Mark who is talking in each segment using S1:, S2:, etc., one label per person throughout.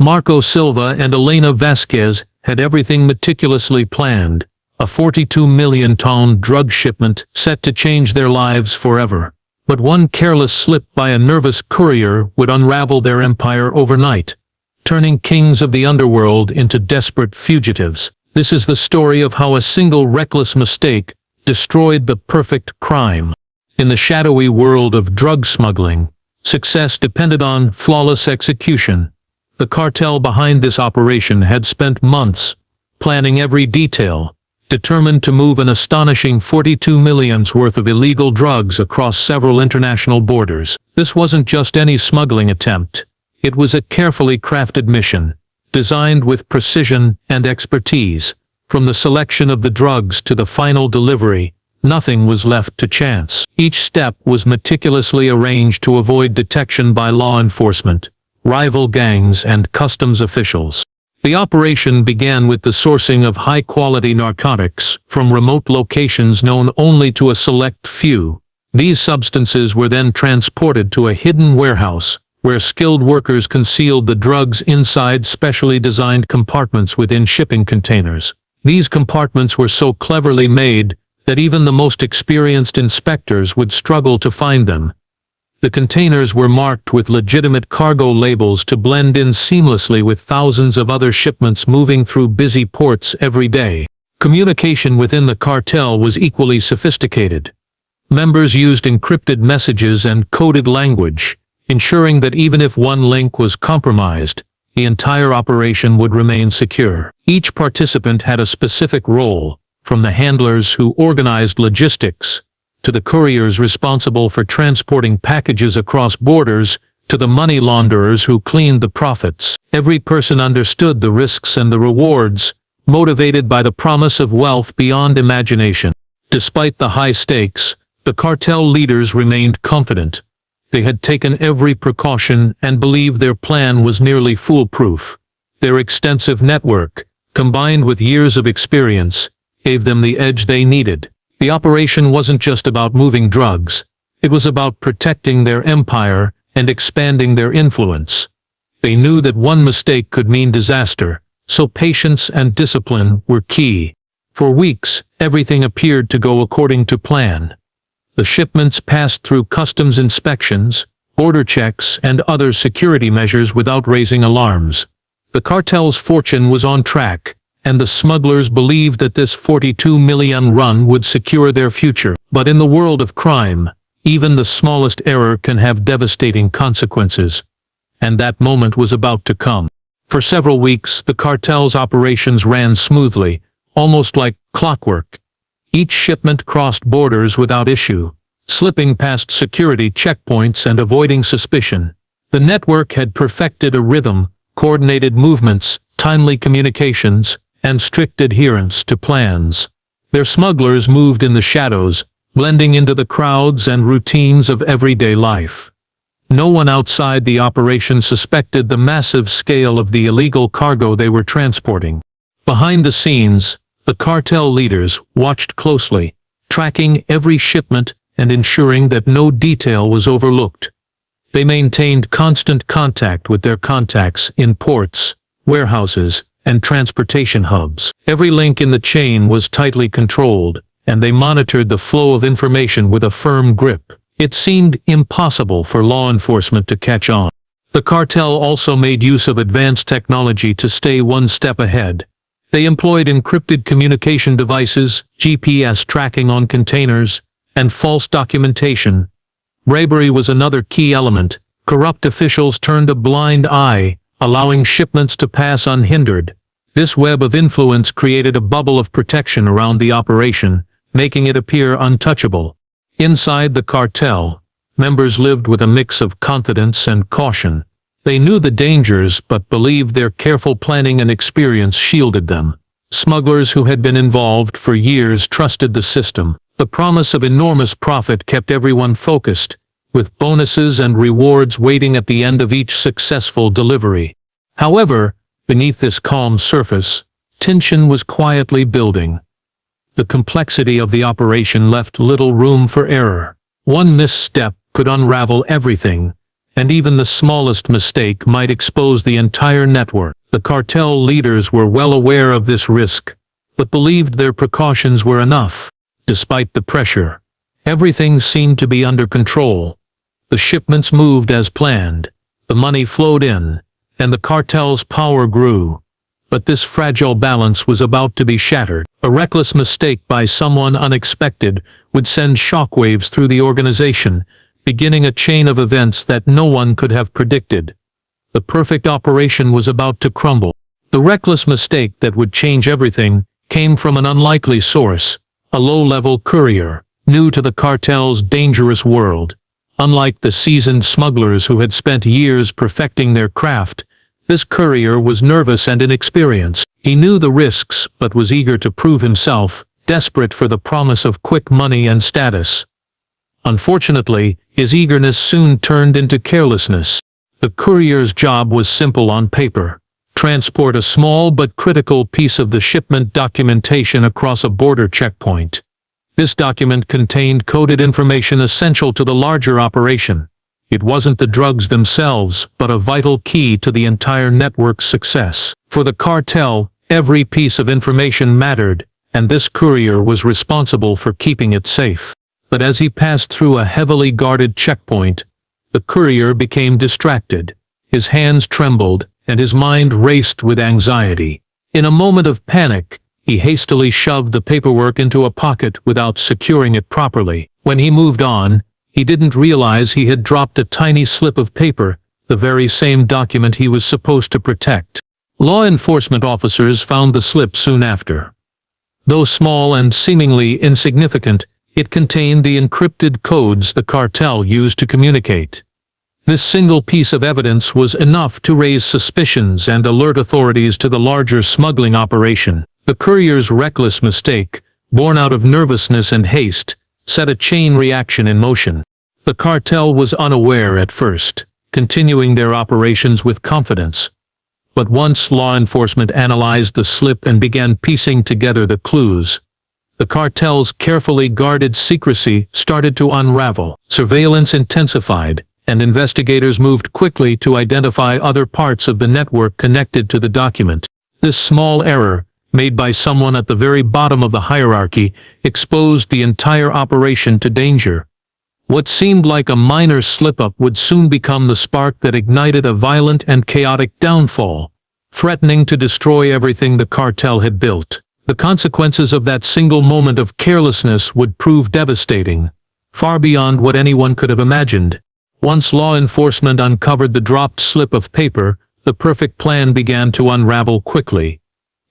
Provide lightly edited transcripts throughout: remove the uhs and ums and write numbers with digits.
S1: Marco Silva and Elena Vasquez had everything meticulously planned, a 42-million-ton drug shipment set to change their lives forever. But one careless slip by a nervous courier would unravel their empire overnight, turning kings of the underworld into desperate fugitives. This is the story of how a single reckless mistake destroyed the perfect crime. In the shadowy world of drug smuggling, success depended on flawless execution. The cartel behind this operation had spent months planning every detail, determined to move an astonishing 42 million's worth of illegal drugs across several international borders. This wasn't just any smuggling attempt. It was a carefully crafted mission, designed with precision and expertise. From the selection of the drugs to the final delivery, nothing was left to chance. Each step was meticulously arranged to avoid detection by law enforcement, rival gangs, and customs officials. The operation began with the sourcing of high-quality narcotics from remote locations known only to a select few. These substances were then transported to a hidden warehouse, where skilled workers concealed the drugs inside specially designed compartments within shipping containers. These compartments were so cleverly made that even the most experienced inspectors would struggle to find them. The containers were marked with legitimate cargo labels to blend in seamlessly with thousands of other shipments moving through busy ports every day. Communication within the cartel was equally sophisticated. Members used encrypted messages and coded language, ensuring that even if one link was compromised, the entire operation would remain secure. Each participant had a specific role, from the handlers who organized logistics, to the couriers responsible for transporting packages across borders, to the money launderers who cleaned the profits. Every person understood the risks and the rewards, motivated by the promise of wealth beyond imagination. Despite the high stakes, the cartel leaders remained confident. They had taken every precaution and believed their plan was nearly foolproof. Their extensive network, combined with years of experience, gave them the edge they needed. The operation wasn't just about moving drugs. It was about protecting their empire and expanding their influence. They knew that one mistake could mean disaster, so patience and discipline were key. For weeks, everything appeared to go according to plan. The shipments passed through customs inspections, border checks, and other security measures without raising alarms. The cartel's fortune was on track, and the smugglers believed that this 42 million run would secure their future. But in the world of crime, even the smallest error can have devastating consequences. And that moment was about to come. For several weeks, the cartel's operations ran smoothly, almost like clockwork. Each shipment crossed borders without issue, slipping past security checkpoints and avoiding suspicion. The network had perfected a rhythm, coordinated movements, timely communications, and strict adherence to plans. Their smugglers moved in the shadows, blending into the crowds and routines of everyday life. No one outside the operation suspected the massive scale of the illegal cargo they were transporting. Behind the scenes, the cartel leaders watched closely, tracking every shipment and ensuring that no detail was overlooked. They maintained constant contact with their contacts in ports, warehouses, and transportation hubs. Every link in the chain was tightly controlled, and they monitored the flow of information with a firm grip. It seemed impossible for law enforcement to catch on. The cartel also made use of advanced technology to stay one step ahead. They employed encrypted communication devices, GPS tracking on containers, and false documentation. Bravery was another key element. Corrupt officials turned a blind eye, allowing shipments to pass unhindered. This web of influence created a bubble of protection around the operation, making it appear untouchable. Inside the cartel, members lived with a mix of confidence and caution. They knew the dangers but believed their careful planning and experience shielded them. Smugglers who had been involved for years trusted the system. The promise of enormous profit kept everyone focused, with bonuses and rewards waiting at the end of each successful delivery. However, beneath this calm surface, tension was quietly building. The complexity of the operation left little room for error. One misstep could unravel everything, and even the smallest mistake might expose the entire network. The cartel leaders were well aware of this risk, but believed their precautions were enough. Despite the pressure, everything seemed to be under control. The shipments moved as planned, the money flowed in, and the cartel's power grew. But this fragile balance was about to be shattered. A reckless mistake by someone unexpected would send shockwaves through the organization, beginning a chain of events that no one could have predicted. The perfect operation was about to crumble. The reckless mistake that would change everything came from an unlikely source, a low-level courier, new to the cartel's dangerous world. Unlike the seasoned smugglers who had spent years perfecting their craft, this courier was nervous and inexperienced. He knew the risks but was eager to prove himself, desperate for the promise of quick money and status. Unfortunately, his eagerness soon turned into carelessness. The courier's job was simple on paper: transport a small but critical piece of the shipment documentation across a border checkpoint. This document contained coded information essential to the larger operation. It wasn't the drugs themselves, but a vital key to the entire network's success. For the cartel, every piece of information mattered, and this courier was responsible for keeping it safe. But as he passed through a heavily guarded checkpoint, the courier became distracted. His hands trembled, and his mind raced with anxiety. In a moment of panic, he hastily shoved the paperwork into a pocket without securing it properly. When he moved on, he didn't realize he had dropped a tiny slip of paper, the very same document he was supposed to protect. Law enforcement officers found the slip soon after. Though small and seemingly insignificant, it contained the encrypted codes the cartel used to communicate. This single piece of evidence was enough to raise suspicions and alert authorities to the larger smuggling operation. The courier's reckless mistake, born out of nervousness and haste, set a chain reaction in motion. The cartel was unaware at first, continuing their operations with confidence. But once law enforcement analyzed the slip and began piecing together the clues, the cartel's carefully guarded secrecy started to unravel. Surveillance intensified, and investigators moved quickly to identify other parts of the network connected to the document. This small error, made by someone at the very bottom of the hierarchy, exposed the entire operation to danger. What seemed like a minor slip-up would soon become the spark that ignited a violent and chaotic downfall, threatening to destroy everything the cartel had built. The consequences of that single moment of carelessness would prove devastating, far beyond what anyone could have imagined. Once law enforcement uncovered the dropped slip of paper, the perfect plan began to unravel quickly.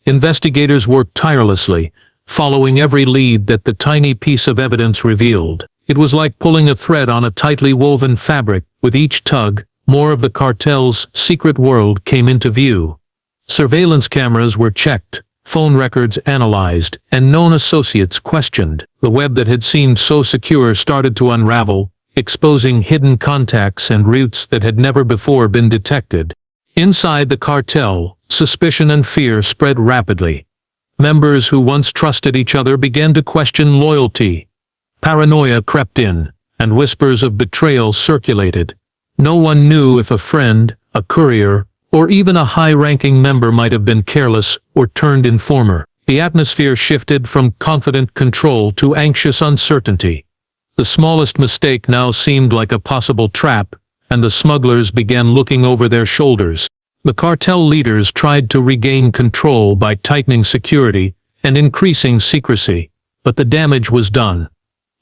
S1: Investigators worked tirelessly, following every lead that the tiny piece of evidence revealed. It was like pulling a thread on a tightly woven fabric. With each tug, more of the cartel's secret world came into view. Surveillance cameras were checked, phone records analyzed, and known associates questioned. The web that had seemed so secure started to unravel, exposing hidden contacts and routes that had never before been detected. Inside the cartel, suspicion and fear spread rapidly. Members who once trusted each other began to question loyalty. Paranoia crept in, and whispers of betrayal circulated. No one knew if a friend, a courier, or even a high-ranking member might have been careless or turned informer. The atmosphere shifted from confident control to anxious uncertainty. The smallest mistake now seemed like a possible trap, and the smugglers began looking over their shoulders. The cartel leaders tried to regain control by tightening security and increasing secrecy, but the damage was done.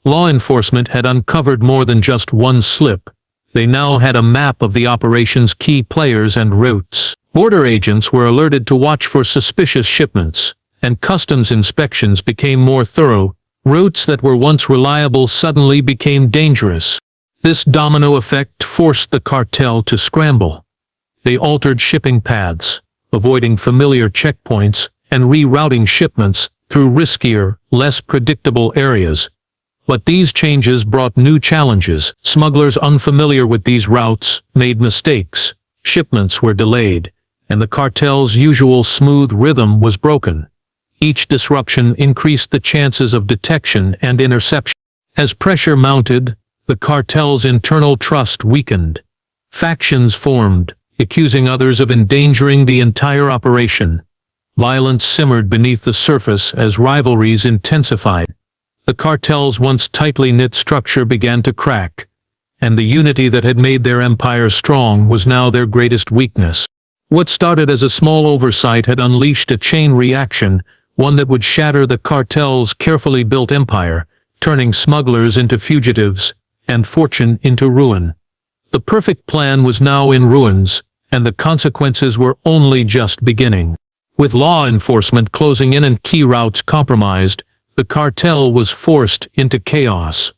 S1: Law enforcement had uncovered more than just one slip. They now had a map of the operation's key players and routes. Border agents were alerted to watch for suspicious shipments, and customs inspections became more thorough. Routes that were once reliable suddenly became dangerous. This domino effect forced the cartel to scramble. They altered shipping paths, avoiding familiar checkpoints, and rerouting shipments through riskier, less predictable areas. But these changes brought new challenges. Smugglers unfamiliar with these routes made mistakes, shipments were delayed, and the cartel's usual smooth rhythm was broken. Each disruption increased the chances of detection and interception. As pressure mounted, the cartel's internal trust weakened. Factions formed, accusing others of endangering the entire operation. Violence simmered beneath the surface as rivalries intensified. The cartel's once tightly knit structure began to crack, and the unity that had made their empire strong was now their greatest weakness. What started as a small oversight had unleashed a chain reaction, one that would shatter the cartel's carefully built empire, turning smugglers into fugitives, and fortune into ruin. The perfect plan was now in ruins, and the consequences were only just beginning. With law enforcement closing in and key routes compromised, the cartel was forced into chaos.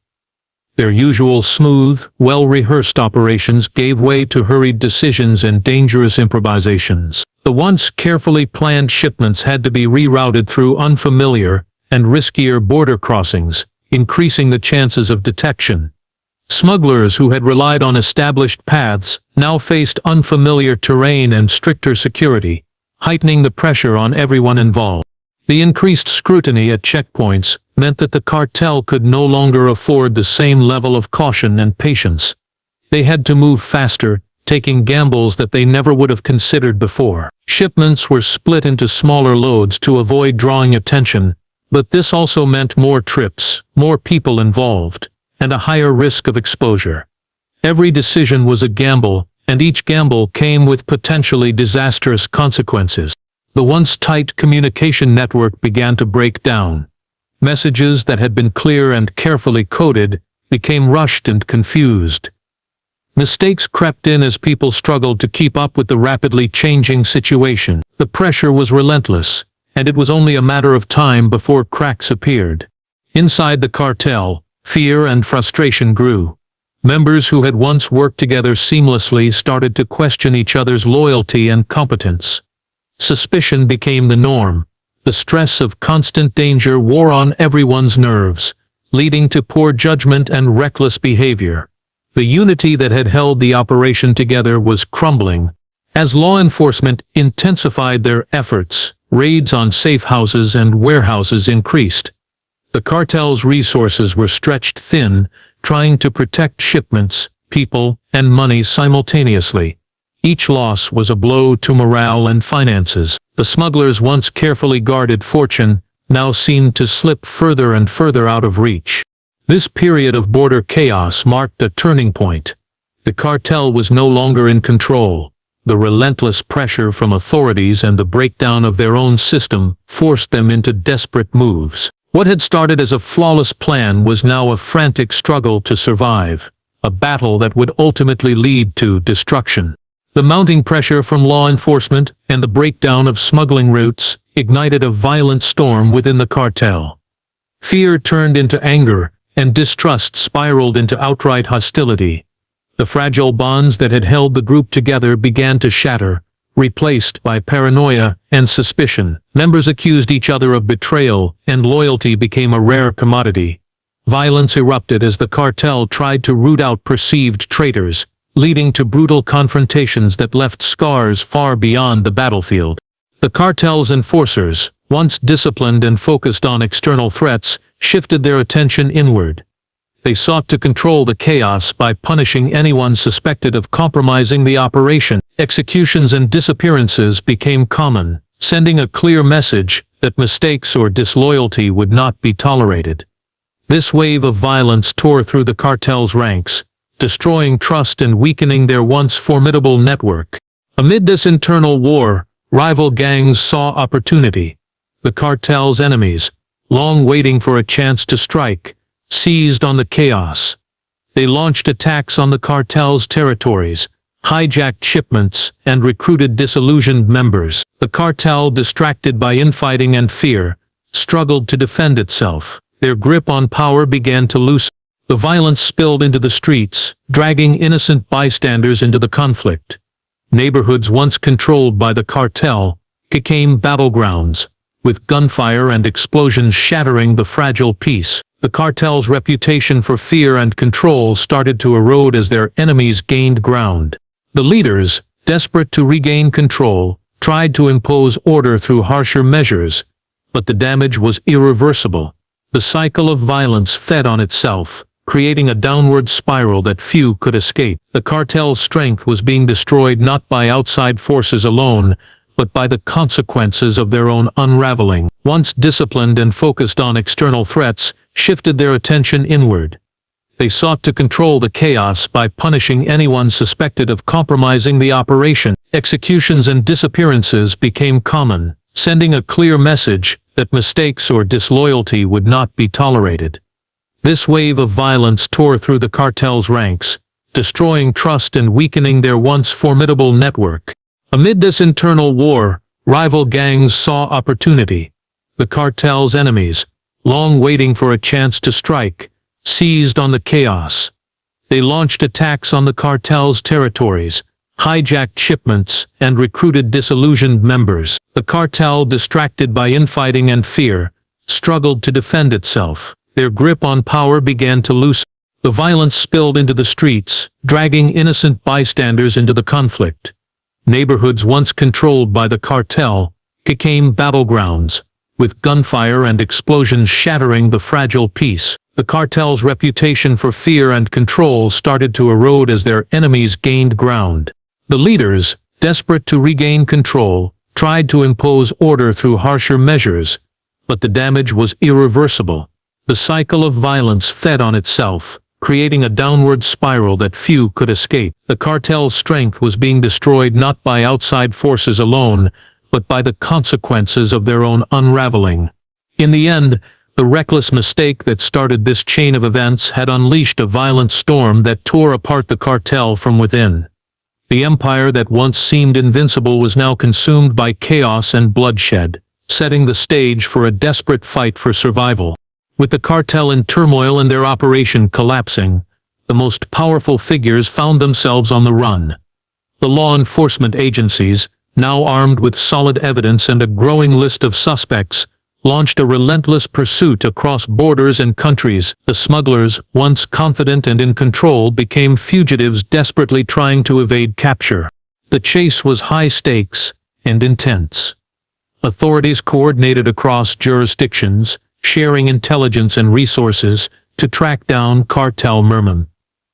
S1: Their usual smooth, well-rehearsed operations gave way to hurried decisions and dangerous improvisations. The once carefully planned shipments had to be rerouted through unfamiliar and riskier border crossings, increasing the chances of detection. Smugglers who had relied on established paths now faced unfamiliar terrain and stricter security, heightening the pressure on everyone involved. The increased scrutiny at checkpoints meant that the cartel could no longer afford the same level of caution and patience. They had to move faster, taking gambles that they never would have considered before. Shipments were split into smaller loads to avoid drawing attention, but this also meant more trips, more people involved, and a higher risk of exposure. Every decision was a gamble, and each gamble came with potentially disastrous consequences. The once tight communication network began to break down. Messages that had been clear and carefully coded became rushed and confused. Mistakes crept in as people struggled to keep up with the rapidly changing situation. The pressure was relentless, and it was only a matter of time before cracks appeared. Inside the cartel, fear and frustration grew. Members who had once worked together seamlessly started to question each other's loyalty and competence. Suspicion became the norm. The stress of constant danger wore on everyone's nerves, leading to poor judgment and reckless behavior. The unity that had held the operation together was crumbling. As law enforcement intensified their efforts, raids on safe houses and warehouses increased. The cartel's resources were stretched thin, trying to protect shipments, people, and money simultaneously. Each loss was a blow to morale and finances. The smugglers' once carefully guarded fortune now seemed to slip further and further out of reach. This period of border chaos marked a turning point. The cartel was no longer in control. The relentless pressure from authorities and the breakdown of their own system forced them into desperate moves. What had started as a flawless plan was now a frantic struggle to survive, a battle that would ultimately lead to destruction. The mounting pressure from law enforcement and the breakdown of smuggling routes ignited a violent storm within the cartel. Fear turned into anger, and distrust spiraled into outright hostility. The fragile bonds that had held the group together began to shatter, replaced by paranoia and suspicion. Members accused each other of betrayal, and loyalty became a rare commodity. Violence erupted as the cartel tried to root out perceived traitors, leading to brutal confrontations that left scars far beyond the battlefield. The cartel's enforcers, once disciplined and focused on external threats, shifted their attention inward. They sought to control the chaos by punishing anyone suspected of compromising the operation. Executions and disappearances became common, sending a clear message that mistakes or disloyalty would not be tolerated. This wave of violence tore through the cartel's ranks, destroying trust and weakening their once formidable network. Amid this internal war, rival gangs saw opportunity. The cartel's enemies, long waiting for a chance to strike, seized on the chaos. They launched attacks on the cartel's territories, hijacked shipments, and recruited disillusioned members. The cartel, distracted by infighting and fear, struggled to defend itself. Their grip on power began to loosen. The violence spilled into the streets, dragging innocent bystanders into the conflict. Neighborhoods once controlled by the cartel became battlegrounds, with gunfire and explosions shattering the fragile peace. The cartel's reputation for fear and control started to erode as their enemies gained ground. The leaders, desperate to regain control, tried to impose order through harsher measures, but the damage was irreversible. The cycle of violence fed on itself, creating a downward spiral that few could escape. The cartel's strength was being destroyed not by outside forces alone, but by the consequences of their own unraveling. Once disciplined and focused on external threats, shifted their attention inward. They sought to control the chaos by punishing anyone suspected of compromising the operation. Executions and disappearances became common, sending a clear message that mistakes or disloyalty would not be tolerated. This wave of violence tore through the cartel's ranks, destroying trust and weakening their once formidable network. Amid this internal war, rival gangs saw opportunity. The cartel's enemies, long waiting for a chance to strike, seized on the chaos. They launched attacks on the cartel's territories, hijacked shipments, and recruited disillusioned members. The cartel, distracted by infighting and fear, struggled to defend itself. Their grip on power began to loosen. The violence spilled into the streets, dragging innocent bystanders into the conflict. Neighborhoods once controlled by the cartel became battlegrounds, with gunfire and explosions shattering the fragile peace. The cartel's reputation for fear and control started to erode as their enemies gained ground. The leaders, desperate to regain control, tried to impose order through harsher measures, but the damage was irreversible. The cycle of violence fed on itself, creating a downward spiral that few could escape. The cartel's strength was being destroyed not by outside forces alone, but by the consequences of their own unraveling. In the end, the reckless mistake that started this chain of events had unleashed a violent storm that tore apart the cartel from within. The empire that once seemed invincible was now consumed by chaos and bloodshed, setting the stage for a desperate fight for survival. With the cartel in turmoil and their operation collapsing, the most powerful figures found themselves on the run. The law enforcement agencies, now armed with solid evidence and a growing list of suspects, launched a relentless pursuit across borders and countries. The smugglers, once confident and in control, became fugitives desperately trying to evade capture. The chase was high stakes and intense. Authorities coordinated across jurisdictions, sharing intelligence and resources to track down cartel mermen.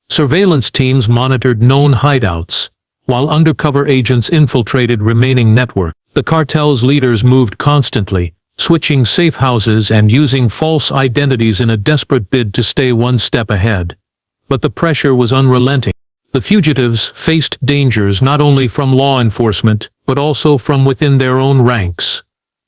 S1: Surveillance teams monitored known hideouts, while undercover agents infiltrated remaining networks. The cartel's leaders moved constantly, switching safe houses and using false identities in a desperate bid to stay one step ahead. But the pressure was unrelenting. The fugitives faced dangers not only from law enforcement, but also from within their own ranks.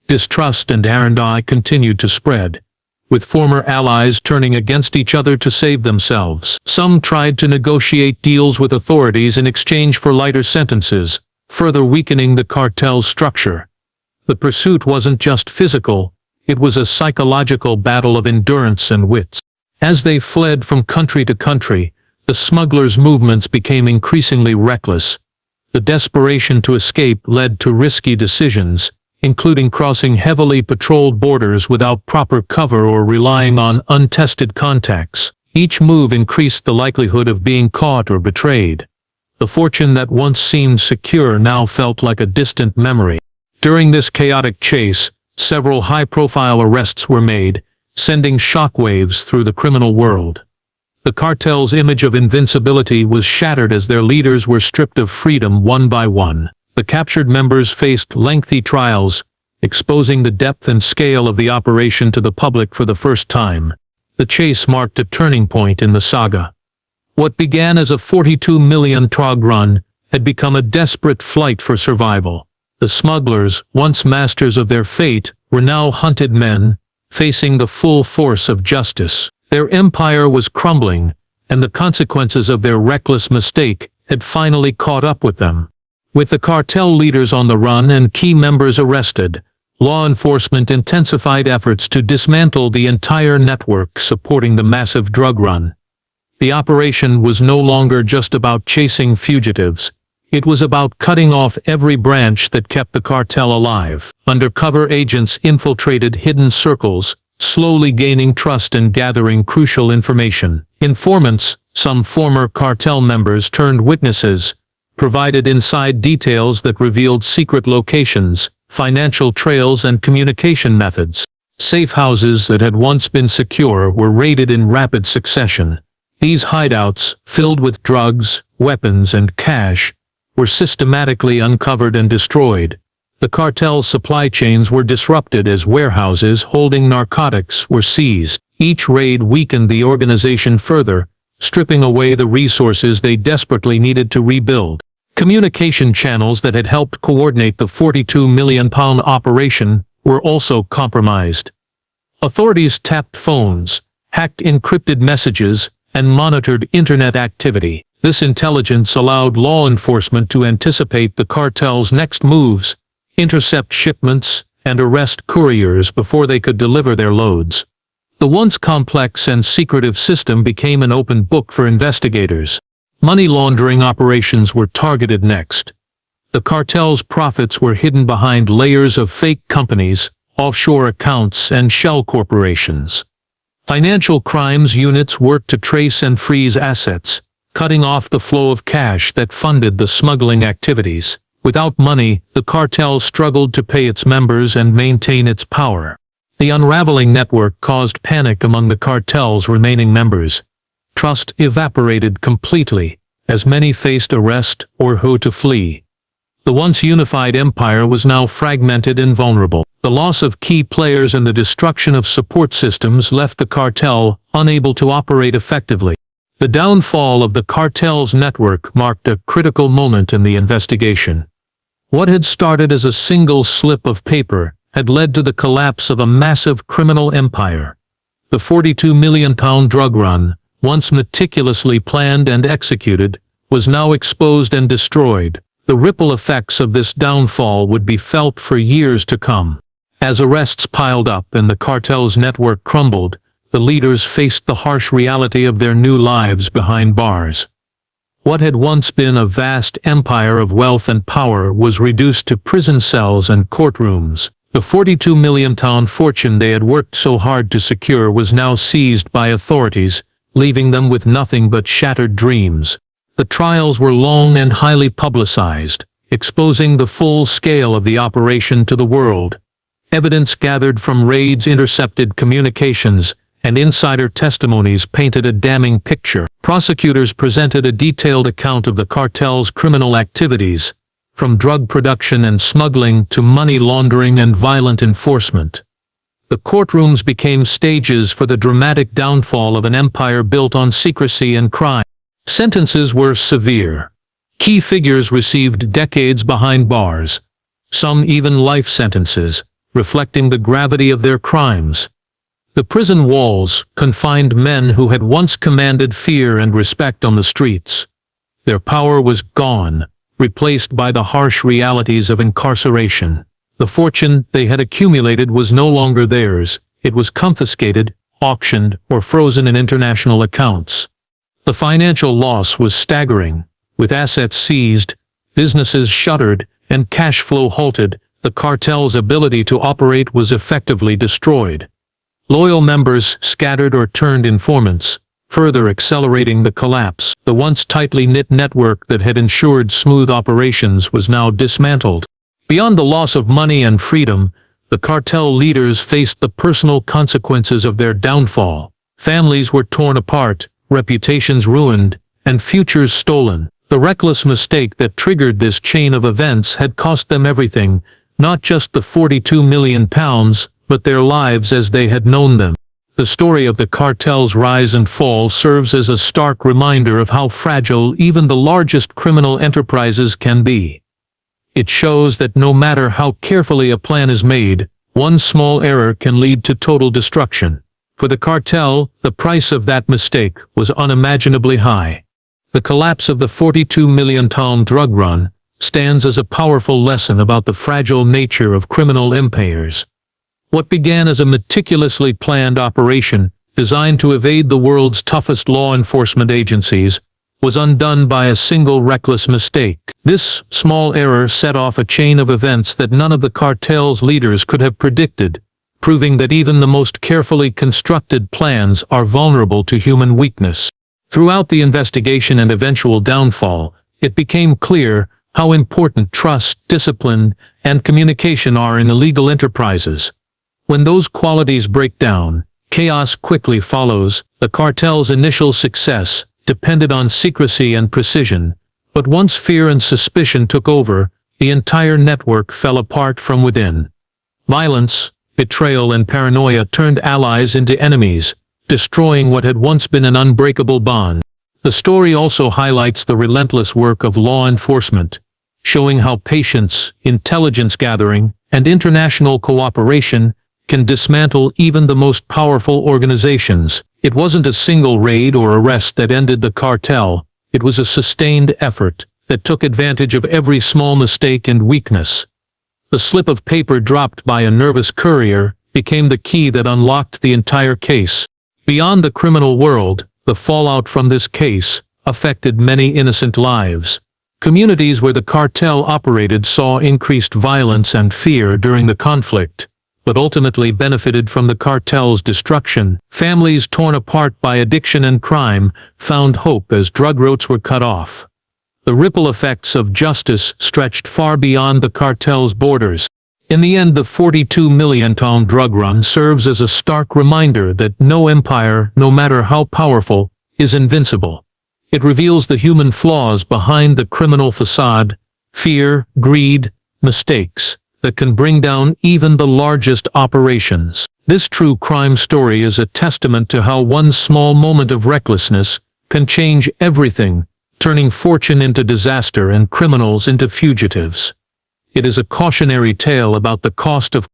S1: Distrust and arrogance continued to spread, with former allies turning against each other to save themselves. Some tried to negotiate deals with authorities in exchange for lighter sentences, further weakening the cartel's structure. The pursuit wasn't just physical, it was a psychological battle of endurance and wits. As they fled from country to country, the smugglers' movements became increasingly reckless. The desperation to escape led to risky decisions, including crossing heavily patrolled borders without proper cover or relying on untested contacts. Each move increased the likelihood of being caught or betrayed. The fortune that once seemed secure now felt like a distant memory. During this chaotic chase, several high-profile arrests were made, sending shockwaves through the criminal world. The cartel's image of invincibility was shattered as their leaders were stripped of freedom one by one. The captured members faced lengthy trials, exposing the depth and scale of the operation to the public for the first time. The chase marked a turning point in the saga. What began as a 42 million trog run had become a desperate flight for survival. The smugglers, once masters of their fate, were now hunted men, facing the full force of justice. Their empire was crumbling, and the consequences of their reckless mistake had finally caught up with them. With the cartel leaders on the run and key members arrested, law enforcement intensified efforts to dismantle the entire network supporting the massive drug run. The operation was no longer just about chasing fugitives. It was about cutting off every branch that kept the cartel alive. Undercover agents infiltrated hidden circles, slowly gaining trust and gathering crucial information. Informants, some former cartel members turned witnesses, provided inside details that revealed secret locations, financial trails and communication methods. Safe houses that had once been secure were raided in rapid succession, These hideouts, filled with drugs, weapons, and cash, were systematically uncovered and destroyed. The cartel's supply chains were disrupted as warehouses holding narcotics were seized. Each raid weakened the organization further, stripping away the resources they desperately needed to rebuild. Communication channels that had helped coordinate the £42 million operation were also compromised. Authorities tapped phones, hacked encrypted messages, and monitored internet activity. This intelligence allowed law enforcement to anticipate the cartel's next moves, intercept shipments, and arrest couriers before they could deliver their loads. The once complex and secretive system became an open book for investigators. Money laundering operations were targeted next. The cartel's profits were hidden behind layers of fake companies, offshore accounts, and shell corporations. Financial crimes units worked to trace and freeze assets, cutting off the flow of cash that funded the smuggling activities. Without money, the cartel struggled to pay its members and maintain its power. The unraveling network caused panic among the cartel's remaining members. Trust evaporated completely, as many faced arrest or who to flee. The once unified empire was now fragmented and vulnerable. The loss of key players and the destruction of support systems left the cartel unable to operate effectively. The downfall of the cartel's network marked a critical moment in the investigation. What had started as a single slip of paper had led to the collapse of a massive criminal empire. The £42 million drug run, once meticulously planned and executed, was now exposed and destroyed. The ripple effects of this downfall would be felt for years to come. As arrests piled up and the cartel's network crumbled, the leaders faced the harsh reality of their new lives behind bars. What had once been a vast empire of wealth and power was reduced to prison cells and courtrooms. The £42 million fortune they had worked so hard to secure was now seized by authorities, leaving them with nothing but shattered dreams. The trials were long and highly publicized, exposing the full scale of the operation to the world. Evidence gathered from raids, intercepted communications, and insider testimonies painted a damning picture. Prosecutors presented a detailed account of the cartel's criminal activities, from drug production and smuggling to money laundering and violent enforcement. The courtrooms became stages for the dramatic downfall of an empire built on secrecy and crime. Sentences were severe. Key figures received decades behind bars, some even life sentences, reflecting the gravity of their crimes. The prison walls confined men who had once commanded fear and respect on the streets. Their power was gone, replaced by the harsh realities of incarceration. The fortune they had accumulated was no longer theirs. It was confiscated, auctioned, or frozen in international accounts. The financial loss was staggering. With assets seized, businesses shuttered, and cash flow halted, the cartel's ability to operate was effectively destroyed. Loyal members scattered or turned informants, further accelerating the collapse. The once tightly knit network that had ensured smooth operations was now dismantled. Beyond the loss of money and freedom, the cartel leaders faced the personal consequences of their downfall. Families were torn apart, reputations ruined, and futures stolen. The reckless mistake that triggered this chain of events had cost them everything, not just the £42 million, but their lives as they had known them. The story of the cartel's rise and fall serves as a stark reminder of how fragile even the largest criminal enterprises can be. It shows that no matter how carefully a plan is made, one small error can lead to total destruction. For the cartel, the price of that mistake was unimaginably high. The collapse of the £42 million drug run stands as a powerful lesson about the fragile nature of criminal empires. What began as a meticulously planned operation, designed to evade the world's toughest law enforcement agencies, was undone by a single reckless mistake. This small error set off a chain of events that none of the cartel's leaders could have predicted, proving that even the most carefully constructed plans are vulnerable to human weakness. Throughout the investigation and eventual downfall, it became clear how important trust, discipline, and communication are in illegal enterprises. When those qualities break down, Chaos quickly follows. The cartel's initial success depended on secrecy and precision, but once fear and suspicion took over, the entire network fell apart from within. Violence, betrayal and paranoia turned allies into enemies, destroying what had once been an unbreakable bond. The story also highlights the relentless work of law enforcement, showing how patience, intelligence gathering, and international cooperation can dismantle even the most powerful organizations. It wasn't a single raid or arrest that ended the cartel, it was a sustained effort that took advantage of every small mistake and weakness. The slip of paper dropped by a nervous courier became the key that unlocked the entire case. Beyond the criminal world, the fallout from this case affected many innocent lives. Communities where the cartel operated saw increased violence and fear during the conflict, but ultimately benefited from the cartel's destruction. Families torn apart by addiction and crime found hope as drug routes were cut off. The ripple effects of justice stretched far beyond the cartel's borders. In the end, the 42 million ton drug run serves as a stark reminder that no empire, no matter how powerful, is invincible. It reveals the human flaws behind the criminal facade, fear, greed, mistakes, that can bring down even the largest operations. This true crime story is a testament to how one small moment of recklessness can change everything, turning fortune into disaster and criminals into fugitives. It is a cautionary tale about the cost of